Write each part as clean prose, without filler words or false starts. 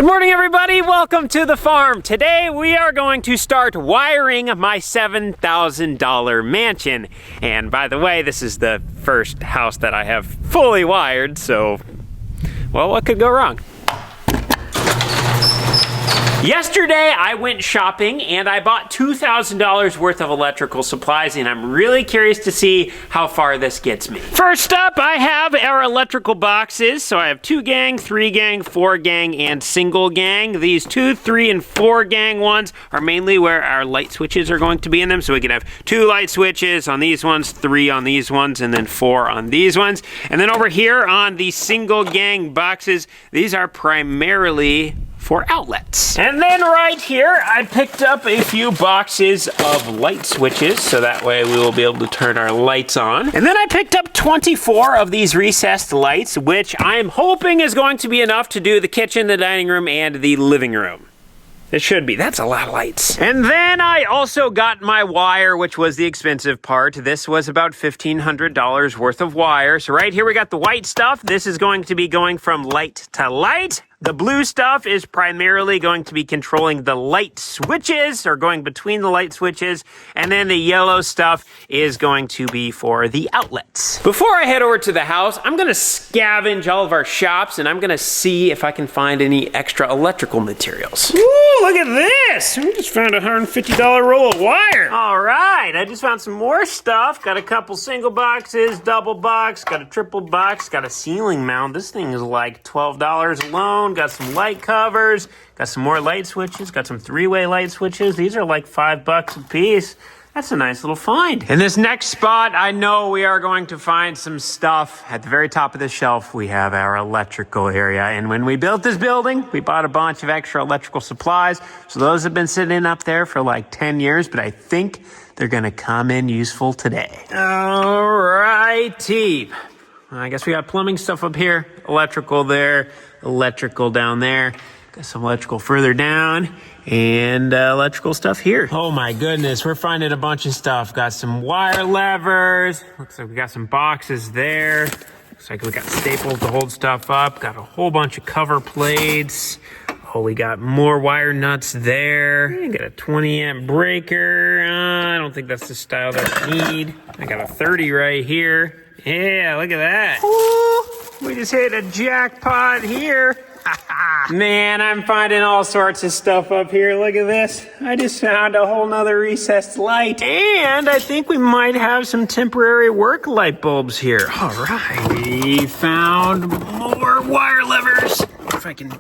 Good morning, everybody. Welcome to the farm. Today we are going to start wiring my $7,000 mansion. And by the way, this is the first house that I have fully wired, so, well, what could go wrong? Yesterday, I went shopping and I bought $2,000 worth of electrical supplies, and I'm really curious to see how far this gets me. First up, I have our electrical boxes. So I have 2 gang, 3 gang, 4 gang, and single gang. These 2, 3, and 4 gang ones are mainly where our light switches are going to be in them. So we can have 2 light switches on these ones, 3 on these ones, and then 4 on these ones. And then over here on the single gang boxes, these are primarily for outlets. And then right here, I picked up a few boxes of light switches, so that way we will be able to turn our lights on. And then I picked up 24 of these recessed lights, which I'm hoping is going to be enough to do the kitchen, the dining room, and the living room. It should be. That's a lot of lights. And then I also got my wire, which was the expensive part. This was about $1,500 worth of wire. So right here we got the white stuff. This is going to be going from light to light. The blue stuff is primarily going to be controlling the light switches, or going between the light switches. And then the yellow stuff is going to be for the outlets. Before I head over to the house, I'm gonna scavenge all of our shops, and I'm gonna see if I can find any extra electrical materials. Ooh, look at this! We just found a $150 roll of wire. All right, I just found some more stuff. Got a couple single boxes, double box, got a triple box, got a ceiling mount. This thing is like $12 alone. Got some light covers, got some more light switches, got some 3-way light switches. These are like $5 a piece. That's a nice little find. In this next spot, I know we are going to find some stuff. At the very top of the shelf, we have our electrical area. And when we built this building, we bought a bunch of extra electrical supplies. So those have been sitting up there for like 10 years, but I think they're gonna come in useful today. All righty. I guess we got plumbing stuff up here, electrical there, electrical down there, got some electrical further down, and electrical stuff here. Oh my goodness, we're finding a bunch of stuff. Got some wire levers, looks like we got some boxes there, looks like we got staples to hold stuff up, got a whole bunch of cover plates. Oh, we got more wire nuts there. Got a 20 amp breaker. I don't think that's the style that I need. I got a 30 right here. Yeah, look at that. Ooh, we just hit a jackpot here. Man, I'm finding all sorts of stuff up here. Look at this. I just found a whole nother recessed light. And I think we might have some temporary work light bulbs here. All right, we found more wire levers. If I can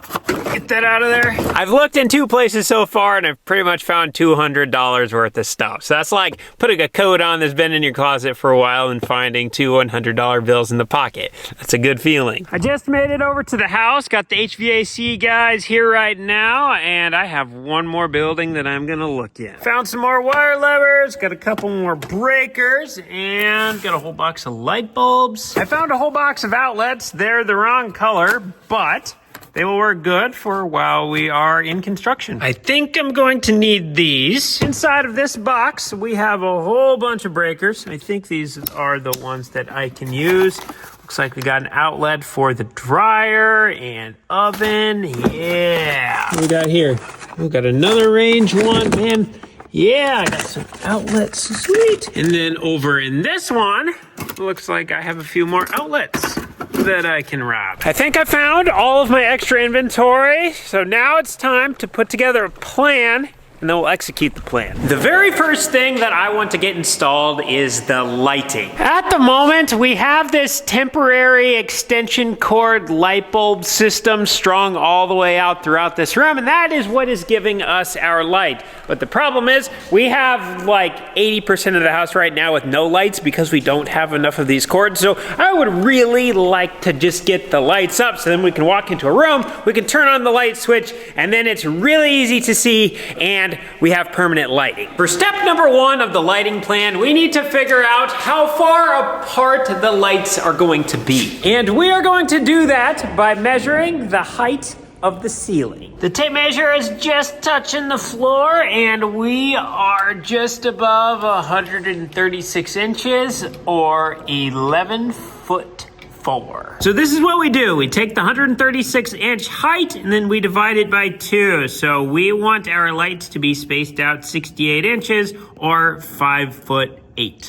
get that out of there. I've looked in 2 places so far, and I've pretty much found $200 worth of stuff. So that's like putting a coat on that's been in your closet for a while and finding 2 $100 bills in the pocket. That's a good feeling. I just made it over to the house, got the HVAC guys here right now, and I have one more building that I'm gonna look in. Found some more wire levers, got a couple more breakers, and got a whole box of light bulbs. I found a whole box of outlets. They're the wrong color, but they will work good for while we are in construction. I think I'm going to need these. Inside of this box, we have a whole bunch of breakers. I think these are the ones that I can use. Looks like we got an outlet for the dryer and oven. Yeah. What we got here? We got another range one, man. Yeah, I got some outlets. Sweet. And then over in this one, looks like I have a few more outlets that I can wrap. I think I found all of my extra inventory, so now it's time to put together a plan, and then we'll execute the plan. The very first thing that I want to get installed is the lighting. At the moment, we have this temporary extension cord light bulb system strung all the way out throughout this room, and that is what is giving us our light. But the problem is, we have like 80% of the house right now with no lights because we don't have enough of these cords. So I would really like to just get the lights up so then we can walk into a room, we can turn on the light switch, and then it's really easy to see, and we have permanent lighting. For step number 1 of the lighting plan, we need to figure out how far apart the lights are going to be. And we are going to do that by measuring the height of the ceiling. The tape measure is just touching the floor, and we are just above 136 inches or 11 foot 4. So this is what we do. We take the 136-inch height and then we divide it by 2. So we want our lights to be spaced out 68 inches or 5'8".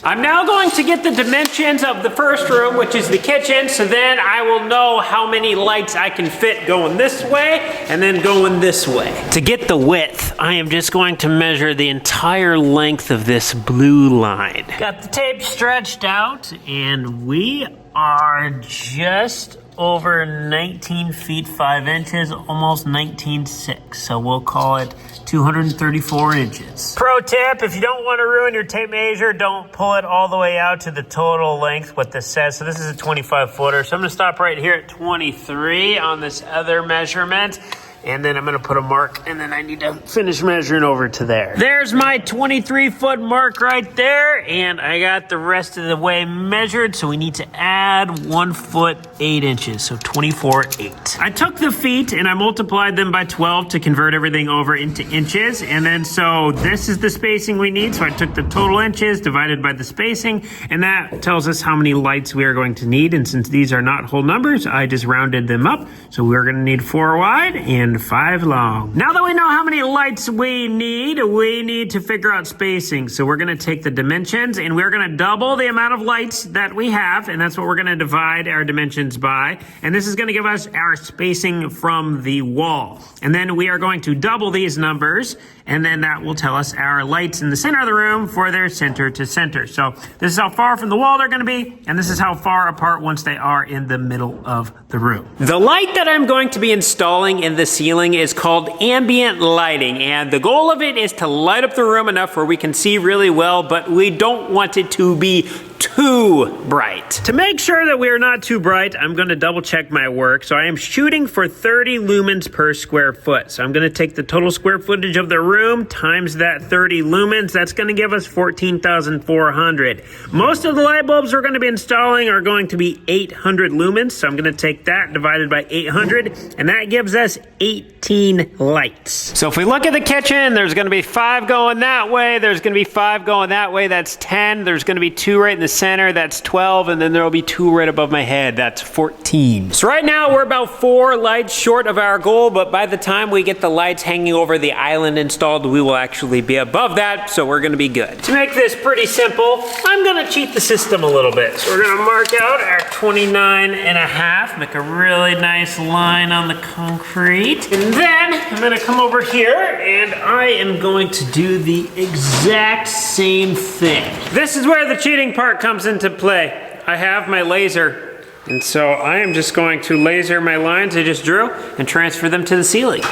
I'm now going to get the dimensions of the first room, which is the kitchen, so then I will know how many lights I can fit going this way and then going this way. To get the width, I am just going to measure the entire length of this blue line. Got the tape stretched out, and we are just over 19 feet 5 inches, almost 19.6. So we'll call it 234 inches. Pro tip, if you don't want to ruin your tape measure, don't pull it all the way out to the total length, what this says. So this is a 25 footer. So I'm gonna stop right here at 23 on this other measurement. And then I'm gonna put a mark, and then I need to finish measuring over to there. There's my 23-foot mark right there, and I got the rest of the way measured, so we need to add 1 foot 8 inches, so 24.8. I took the feet and I multiplied them by 12 to convert everything over into inches, and then so this is the spacing we need, so I took the total inches divided by the spacing, and that tells us how many lights we are going to need, and since these are not whole numbers, I just rounded them up, so we're gonna need 4 wide and 5 long. Now that we know how many lights we need to figure out spacing. So we're gonna take the dimensions and we're gonna double the amount of lights that we have, and that's what we're gonna divide our dimensions by. And this is gonna give us our spacing from the wall. And then we are going to double these numbers, and then that will tell us our lights in the center of the room for their center to center. So this is how far from the wall they're gonna be, and this is how far apart once they are in the middle of the room. The light that I'm going to be installing in the ceiling is called ambient lighting, and the goal of it is to light up the room enough where we can see really well, but we don't want it to be too bright. To make sure that we are not too bright, I'm going to double check my work. So I am shooting for 30 lumens per square foot. So I'm going to take the total square footage of the room times that 30 lumens. That's going to give us 14,400. Most of the light bulbs we're going to be installing are going to be 800 lumens. So I'm going to take that divided by 800, and that gives us 18 lights. So if we look at the kitchen, there's going to be 5 going that way. There's going to be 5 going that way. That's 10. There's going to be 2 right in the center. That's 12. And then there will be 2 right above my head. That's 14. So right now we're about 4 lights short of our goal, but by the time we get the lights hanging over the island installed, we will actually be above that. So we're going to be good. To make this pretty simple, I'm going to cheat the system a little bit. So we're going to mark out our 29.5, make a really nice line on the concrete. And then I'm going to come over here and I am going to do the exact same thing. This is where the cheating part comes into play. I have my laser, and so I am just going to laser my lines I just drew and transfer them to the ceiling.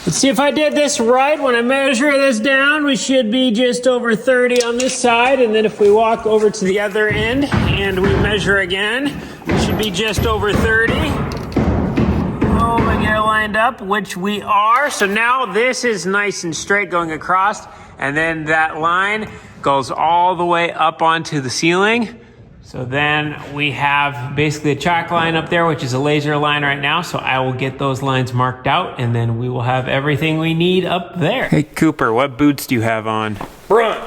Let's see if I did this right. When I measure this down, we should be just over 30 on this side, and then if we walk over to the other end and we measure again, we should be just over 30. Oh, we get it lined up, which we are. So now this is nice and straight going across, and then that line goes all the way up onto the ceiling. So then we have basically a chalk line up there, which is a laser line right now. So I will get those lines marked out, and then we will have everything we need up there. Hey Cooper, what boots do you have on? Brunt.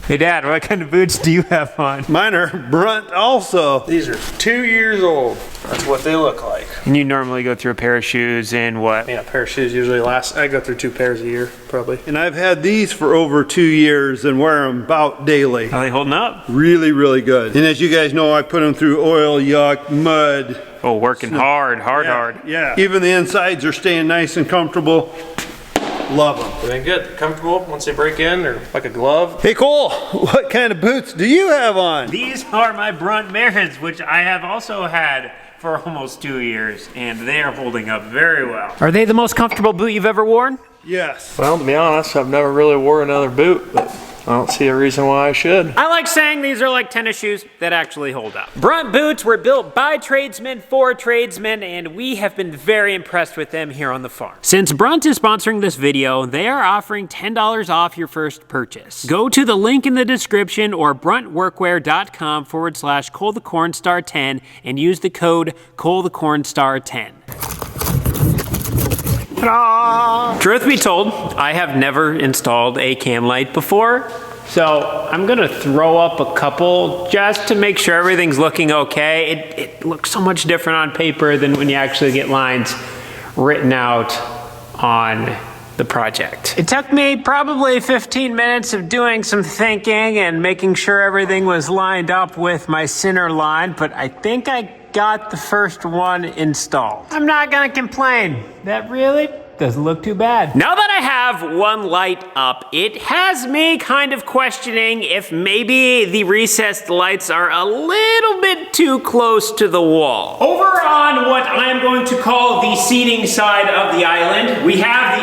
Hey Dad, what kind of boots do you have on? Mine are Brunt also. These are 2 years old. That's what they look like. And you normally go through a pair of shoes in what? Yeah, a pair of shoes usually lasts. I go through 2 pairs a year, probably. And I've had these for over 2 years and wear them about daily. Are they holding up? Really, really good. And as you guys know, I put them through oil, yuck, mud. Oh, working hard. Yeah. Even the insides are staying nice and comfortable. Love them. They're good. Comfortable once they break in. They're like a glove. Hey Cole, what kind of boots do you have on? These are my Brunt Marits, which I have also had for almost 2 years, and they are holding up very well. Are they the most comfortable boot you've ever worn? Yes. Well, to be honest, I've never really wore another boot, but I don't see a reason why I should. I like saying these are like tennis shoes that actually hold up. Brunt boots were built by tradesmen for tradesmen, and we have been very impressed with them here on the farm. Since Brunt is sponsoring this video, they are offering $10 off your first purchase. Go to the link in the description or bruntworkwear.com/ColeTheCornstar10 and use the code ColeTheCornstar10. Truth be told, I have never installed a cam light before, So I'm gonna throw up a couple just to make sure everything's looking okay. It looks so much different on paper than when you actually get lines written out on the project. It took me probably 15 minutes of doing some thinking and making sure everything was lined up with my center line, but I think I got the first one installed. I'm not gonna complain. That really doesn't look too bad. Now that I have one light up, it has me kind of questioning if maybe the recessed lights are a little bit too close to the wall. Over on what I am going to call the seating side of the island, we have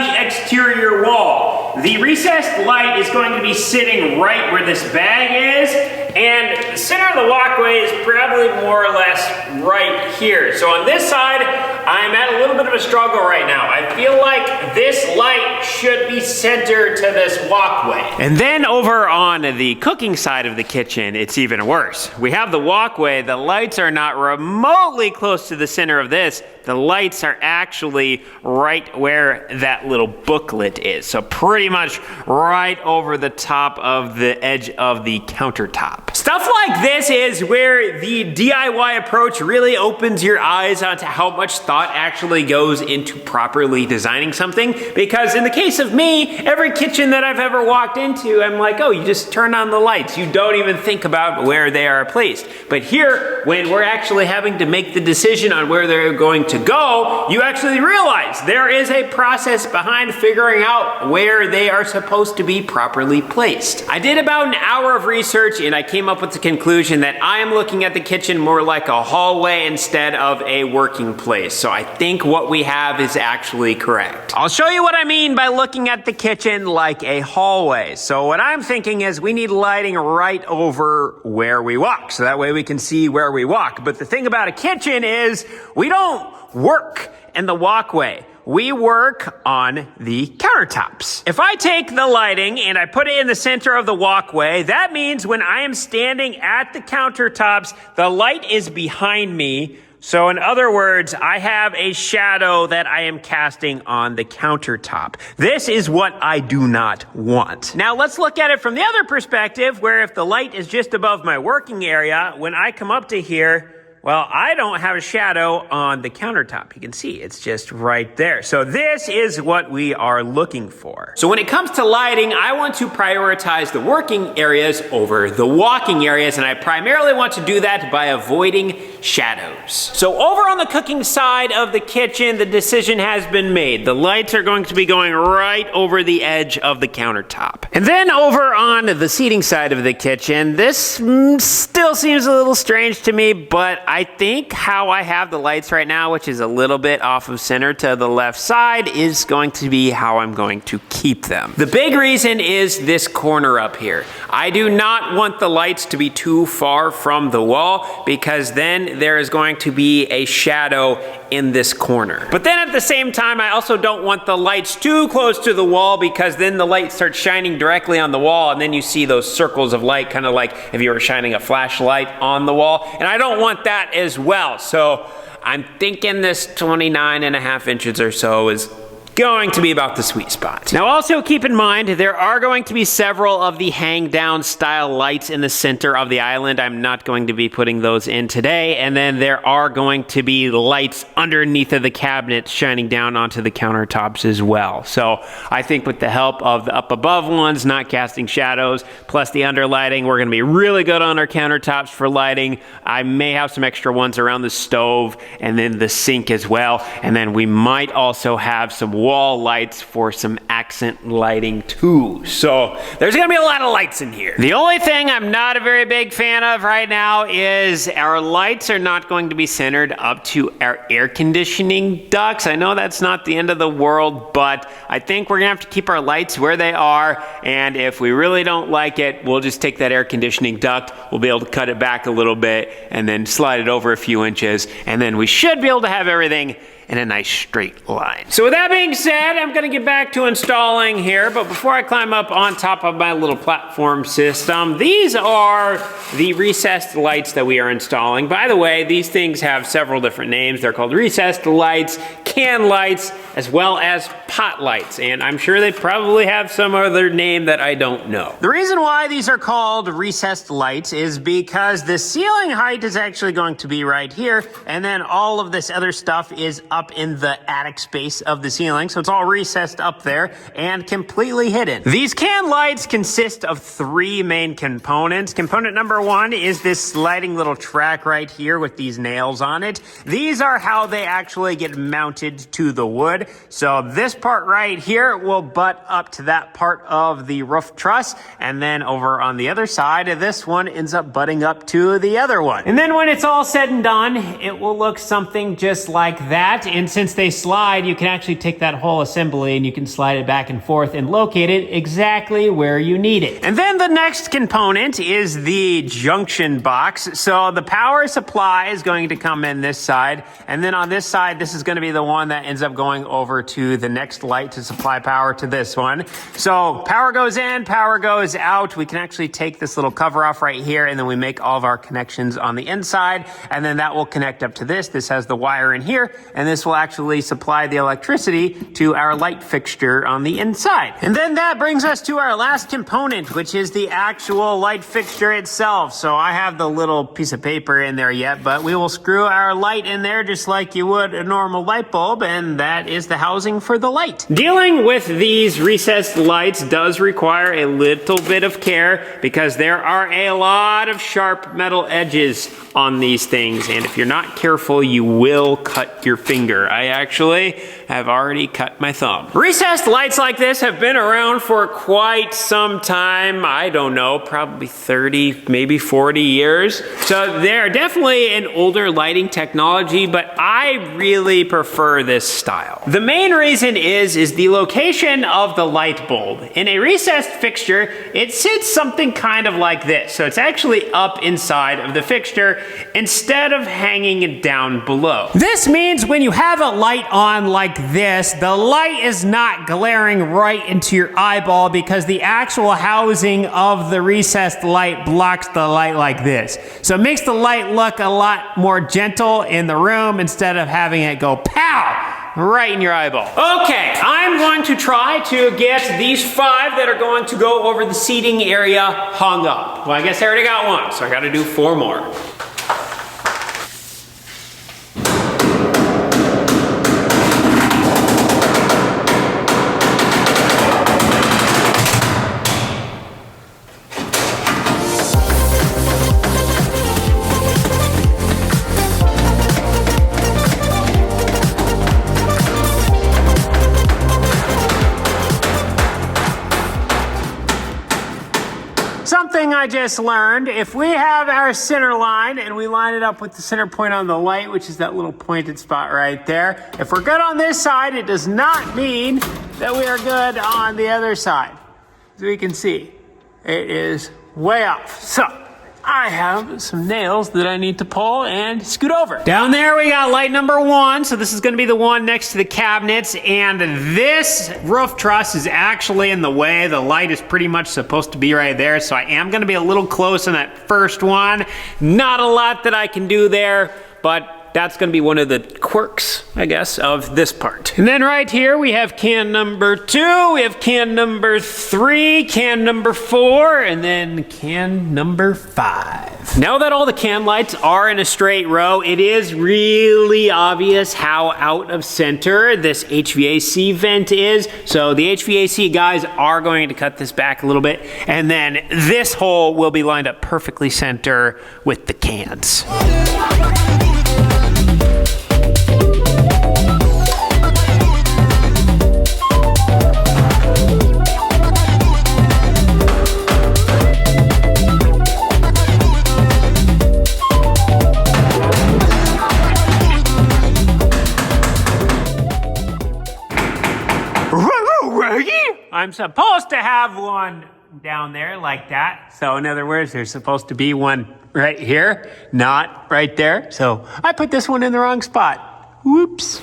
the exterior wall. The recessed light is going to be sitting right where this bag is, and the center of the walkway is probably more or less right here. So on this side, I'm at a little bit of a struggle right now. I feel like this light should be centered to this walkway. And then over on the cooking side of the kitchen, it's even worse. We have the walkway, the lights are not remotely close to the center of this. The lights are actually right where that little booklet is. So pretty much right over the top of the edge of the countertop. Stuff like this is where the DIY approach really opens your eyes onto how much thought actually goes into properly designing something. Because in the case of me, every kitchen that I've ever walked into, I'm like, oh, you just turn on the lights. You don't even think about where they are placed. But here, when we're actually having to make the decision on where they're going to go, you actually realize there is a process behind figuring out where they are supposed to be properly placed. I did about an hour of research and I came up with the conclusion that I am looking at the kitchen more like a hallway instead of a working place. So I think what we have is actually correct. I'll show you what I mean by looking at the kitchen like a hallway. So what I'm thinking is we need lighting right over where we walk, so that way we can see where we walk. But the thing about a kitchen is we don't work in the walkway. We work on the countertops. If I take the lighting and I put it in the center of the walkway, that means when I am standing at the countertops, the light is behind me. So in other words, I have a shadow that I am casting on the countertop. This is what I do not want. Now let's look at it from the other perspective, where if the light is just above my working area, when I come up to here, well, I don't have a shadow on the countertop. You can see it's just right there. So this is what we are looking for. So when it comes to lighting, I want to prioritize the working areas over the walking areas, and I primarily want to do that by avoiding shadows. So over on the cooking side of the kitchen, the decision has been made. The lights are going to be going right over the edge of the countertop. And then over on the seating side of the kitchen, this still seems a little strange to me, but I think how I have the lights right now, which is a little bit off of center to the left side, is going to be how I'm going to keep them. The big reason is this corner up here. I do not want the lights to be too far from the wall, because then there is going to be a shadow in this corner. But then at the same time, I also don't want the lights too close to the wall, because then the light starts shining directly on the wall, and then you see those circles of light, kind of like if you were shining a flashlight on the wall. And I don't want that as well. So I'm thinking this 29.5 inches or so is going to be about the sweet spot. Now also keep in mind, there are going to be several of the hang down style lights in the center of the island. I'm not going to be putting those in today. And then there are going to be lights underneath of the cabinets shining down onto the countertops as well. So I think with the help of the up above ones, not casting shadows, plus the under lighting, we're gonna be really good on our countertops for lighting. I may have some extra ones around the stove and then the sink as well. And then we might also have some wall lights for some accent lighting too. So there's gonna be a lot of lights in here. The only thing I'm not a very big fan of right now is our lights are not going to be centered up to our air conditioning ducts. I know that's not the end of the world, but I think we're gonna have to keep our lights where they are, and if we really don't like it, we'll just take that air conditioning duct, we'll be able to cut it back a little bit and then slide it over a few inches, and then we should be able to have everything in a nice straight line. So with that being said, I'm gonna get back to installing here, but before I climb up on top of my little platform system, these are the recessed lights that we are installing. By the way, these things have several different names. They're called recessed lights, can lights, as well as pot lights. And I'm sure they probably have some other name that I don't know. The reason why these are called recessed lights is because the ceiling height is actually going to be right here, and then all of this other stuff is up in the attic space of the ceiling, so it's all recessed up there and completely hidden. These can lights consist of 3 main components. Component number 1 is this sliding little track right here with these nails on it. These are how they actually get mounted to the wood. So this part right here will butt up to that part of the roof truss, and then over on the other side, this one ends up butting up to the other one. And then when it's all said and done, it will look something just like that. And since they slide, you can actually take that whole assembly and you can slide it back and forth and locate it exactly where you need it. And then the next component is the junction box. So the power supply is going to come in this side, and then on this side, this is going to be the one that ends up going over to the next light to supply power to this one. So power goes in, power goes out. We can actually take this little cover off right here, and then we make all of our connections on the inside, and then that will connect up to this. This has the wire in here, and this will actually supply the electricity to our light fixture on the inside. And then that brings us to our last component, which is the actual light fixture itself. So I have the little piece of paper in there yet, but we will screw our light in there just like you would a normal light bulb, and that is the housing for the light. Dealing with these recessed lights does require a little bit of care because there are a lot of sharp metal edges on these things, and if you're not careful, you will cut your finger. I actually have already cut my thumb. Recessed lights like this have been around for quite some time. I don't know, probably 30, maybe 40 years. So they're definitely an older lighting technology, but I really prefer this style. The main reason is the location of the light bulb. In a recessed fixture, it sits something kind of like this. So it's actually up inside of the fixture instead of hanging it down below. This means when you have a light on like this, the light is not glaring right into your eyeball because the actual housing of the recessed light blocks the light like this. So it makes the light look a lot more gentle in the room instead of having it go pow! Right in your eyeball. Okay, I'm going to try to get these 5 that are going to go over the seating area hung up. Well, I guess I already got 1, so I gotta do 4 more. Something I just learned, if we have our center line and we line it up with the center point on the light, which is that little pointed spot right there, if we're good on this side, it does not mean that we are good on the other side. As we can see, it is way off. So I have some nails that I need to pull and scoot over. Down there we got light number 1, so this is gonna be the one next to the cabinets, and this roof truss is actually in the way. The light is pretty much supposed to be right there, so I am gonna be a little close on that first one. Not a lot that I can do there, but that's gonna be one of the quirks, I guess, of this part. And then right here, we have can number 2, we have can number 3, can number 4, and then can number 5. Now that all the can lights are in a straight row, it is really obvious how out of center this HVAC vent is. So the HVAC guys are going to cut this back a little bit, and then this hole will be lined up perfectly center with the cans. I'm supposed to have one down there like that. So in other words, there's supposed to be one right here, not right there. So I put this one in the wrong spot. Whoops.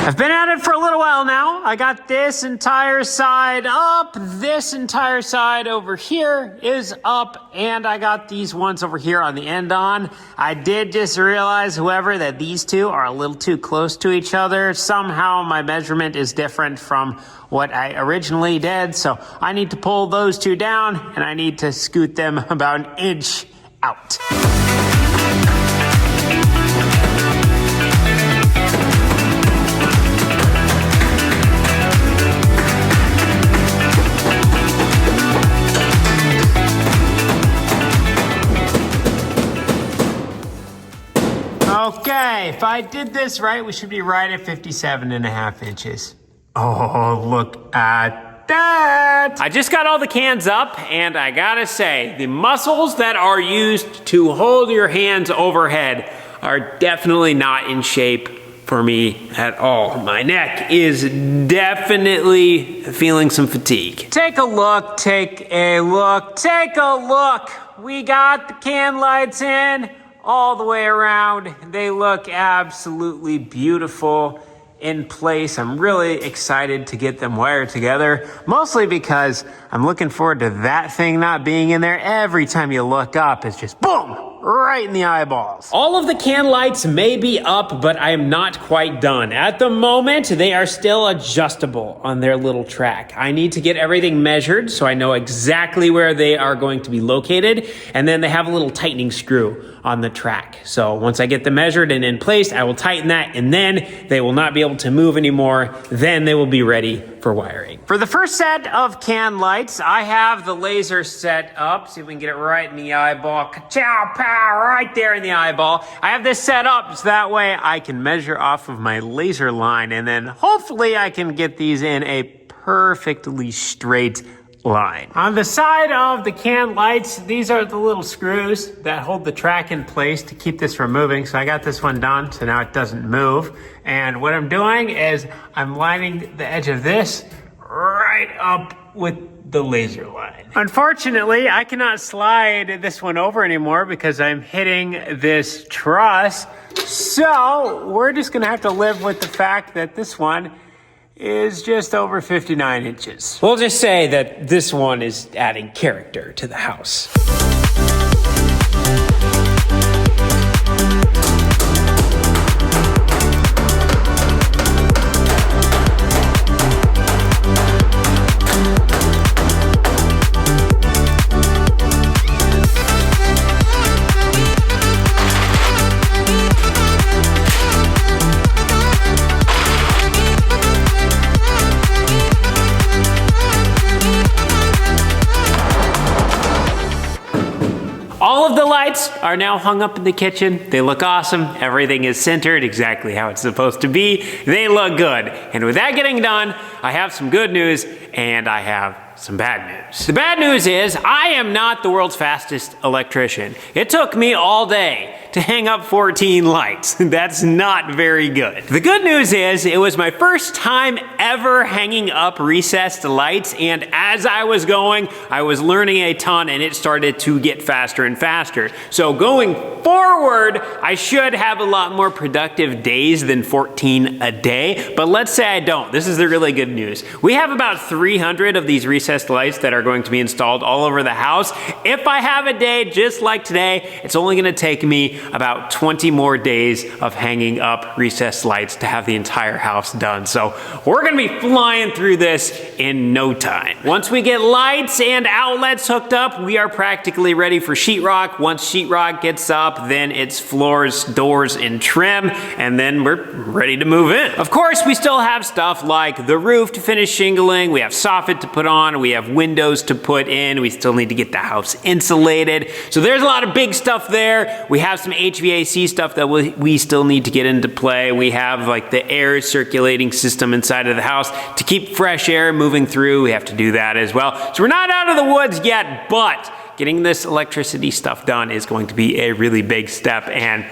I've been at it for a little while now. I got this entire side up, this entire side over here is up, and I got these ones over here on the end on. I did just realize, however, that these two are a little too close to each other. Somehow my measurement is different from what I originally did, so I need to pull those two down, and I need to scoot them about an inch out. Okay, if I did this right, we should be right at 57.5 inches. Oh, look at that. I just got all the cans up, and I gotta say, the muscles that are used to hold your hands overhead are definitely not in shape for me at all. My neck is definitely feeling some fatigue. Take a look, take a look, take a look. We got the can lights in all the way around. They look absolutely beautiful in place. I'm really excited to get them wired together, mostly because I'm looking forward to that thing not being in there. Every time you look up, it's just boom, right in the eyeballs. All of the can lights may be up, but I am not quite done. At the moment, they are still adjustable on their little track. I need to get everything measured so I know exactly where they are going to be located, and then they have a little tightening screw on the track. So once I get them measured and in place, I will tighten that, and then they will not be able to move anymore. Then they will be ready for wiring. For the first set of can lights, I have the laser set up. See if we can get it right in the eyeball. Ka-chow, pow, right there in the eyeball. I have this set up so that way I can measure off of my laser line, and then hopefully I can get these in a perfectly straight line. On the side of the can lights, these are the little screws that hold the track in place to keep this from moving. So I got this one done, so now it doesn't move. And what I'm doing is I'm lining the edge of this right up with the laser line. Unfortunately, I cannot slide this one over anymore because I'm hitting this truss. So we're just gonna have to live with the fact that this one is just over 59 inches. We'll just say that this one is adding character to the house. All of the lights are now hung up in the kitchen. They look awesome. Everything is centered exactly how it's supposed to be. They look good. And with that getting done, I have some good news and I have some bad news. The bad news is I am not the world's fastest electrician. It took me all day to hang up 14 lights. That's not very good. The good news is it was my first time ever hanging up recessed lights, and as I was going, I was learning a ton and it started to get faster and faster. So going forward, I should have a lot more productive days than 14 a day, but let's say I don't. This is the really good news. We have about 300 of these recessed lights that are going to be installed all over the house. If I have a day just like today, it's only gonna take me about 20 more days of hanging up recessed lights to have the entire house done. So we're gonna be flying through this in no time. Once we get lights and outlets hooked up, we are practically ready for sheetrock. Once sheetrock gets up, then it's floors, doors, and trim, and then we're ready to move in. Of course, we still have stuff like the roof to finish shingling, we have soffit to put on, we have windows to put in, we still need to get the house insulated. So there's a lot of big stuff there. We have some HVAC stuff that we still need to get into play. We have like the air circulating system inside of the house to keep fresh air moving through. We have to do that as well. So we're not out of the woods yet, but getting this electricity stuff done is going to be a really big step. And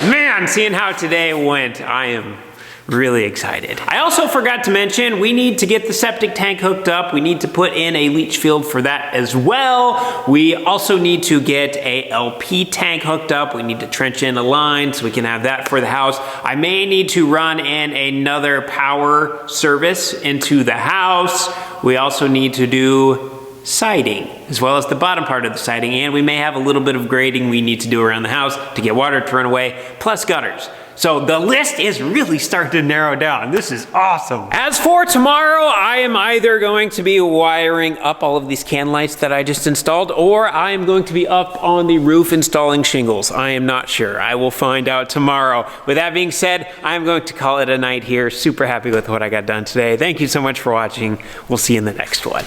man, seeing how today went, I am Really excited. I also forgot to mention, we need to get the septic tank hooked up. We need to put in a leach field for that as well. We also need to get a LP tank hooked up. We need to trench in a line so we can have that for the house. I may need to run in another power service into the house. We also need to do siding, as well as the bottom part of the siding, and we may have a little bit of grading we need to do around the house to get water to run away, plus gutters. So the list is really starting to narrow down. This is awesome. As for tomorrow, I am either going to be wiring up all of these can lights that I just installed, or I am going to be up on the roof installing shingles. I am not sure. I will find out tomorrow. With that being said, I'm going to call it a night here. Super happy with what I got done today. Thank you so much for watching. We'll see you in the next one.